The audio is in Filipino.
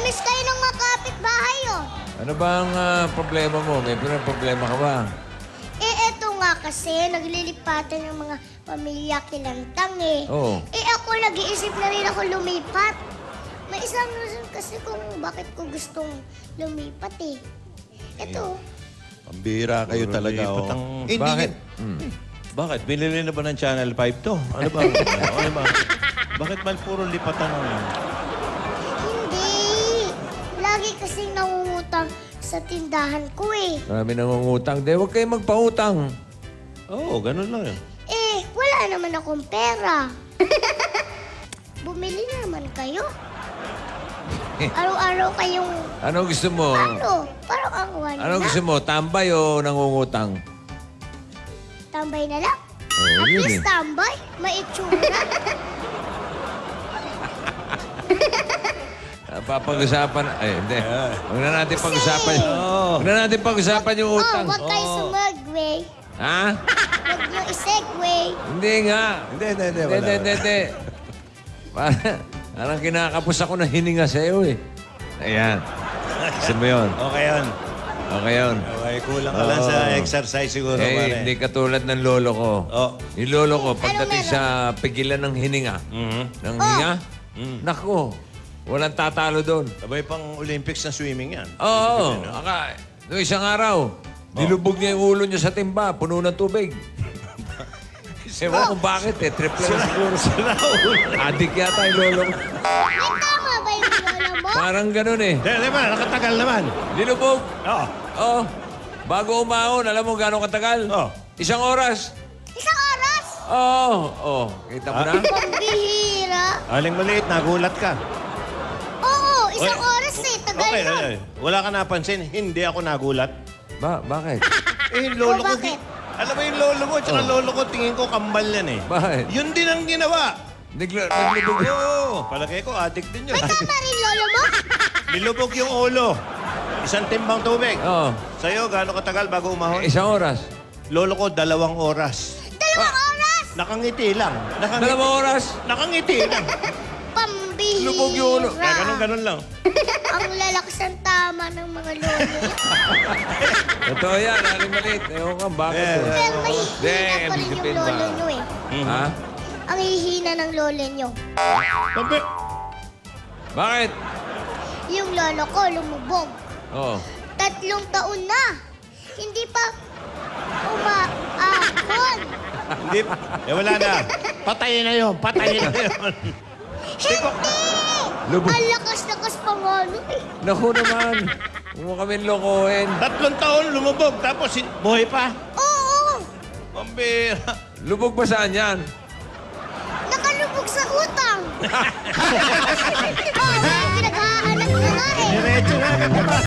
Namimiss kayo ng mga kapitbahay, oh. Ano ba ang problema mo? May problema ka ba? Eto nga kasi, naglilipatan ng mga pamilya kilantang, eh. Oo. Ako, nag-iisip na rin ako lumipat. May isang reason kasi kung bakit ko gustong lumipat, eh. Ito. Pambira kayo talaga, lipat oh. ang- Bakit? Bakit? Binili na ba ng Channel 5 to? Ano ba? Ano ba? Bakit man puro lipatan ang... Hindi. Lagi kasing nangungutang sa tindahan ko, eh. Marami nangungutang. Huwag kayo magpautang. Oo, ganun lang yun. Wala naman akong pera. Bumili naman kayo. Araw-araw kayong... Ano gusto mo? Parang ang wala Ano gusto mo? Tambay o nangungutang? Tambay na lang. Oo, At yun least eh. tambay. May itsura. Papag-usapan... Ay, hindi. Huwag na natin pag-usapan. Huwag na natin pag-usapan yung utang. Wag kayo sumagway. Ha? Wag nyo isegway. Hindi nga. Hindi. Hindi. Parang kinakapos ako ng hininga sa'yo eh. Ayan. Gusto mo yun? Okay yun. Okay yun. Okay, kulang ka lang sa exercise siguro, pare. Hindi katulad ng lolo ko. Oh. Yung lolo ko, pagdating meron? sa pigilan ng hininga, ng hininga, naku, walang tatalo doon. Sabay pang Olympics na swimming yan. Oo. Noong isang araw, nilubog niya yung ulo niya sa timba, puno ng tubig. Ewan kung bakit eh. Triple na siguro. Adik yata yung lolo ko. Ay, tama ba yung lola mo? Parang ganun eh. Hindi naman, nakatagal naman. Nilubog. Oo. Oh. Bago umahon, alam mo gano'ng katagal? Oh. Isang oras. Isang oras? Oo. Oh. Kita mo na? Pambihira. Aling maliit, nagulat ka. Oo, isang Oy. oras eh. Tagal Okay, nun. wala ka napansin, hindi ako nagulat. Bakit? Yung lolo ko, bakit? alam mo yung lolo ko, tsaka lolo ko, tingin ko kambal yan eh. Bakit? Yun din ang ginawa. Naglubog. Oo, palagay ko, addict din yun. May tama rin lolo mo? Nilubog yung ulo. Isang timbang tubig. Oo. Sa'yo, gaano katagal bago umahon? Isang oras. Lolo ko, 2 oras. 2 oras? Nakangiti lang. 2 oras. Nakangiti lang. Pambihira. Lubog yung ulo. Ganun lang. Ang lalakas ng tama ng mga lolo. Totoo yan, aling maliit. Ewan ka, bakit? Eh, Pero mahihina Hindi, pa rin yung isipin lolo ba? nyo eh. Ha? Ang hihina ng lolo nyo. Bakit? Yung lolo ko lumubog. Oo. 3 taon na. Hindi pa umaahon. Hindi. Wala na. Patayin na yun. Patayin na yun. Hindi! Lubog. Ang lakas-lakas pa nga nun eh. Naku naman. Huwag mo kami lokohin. 3 taon lumubog, tapos buhay pa. Oo! Pambira. Lubog ba saan yan? Nakalubog sa utang.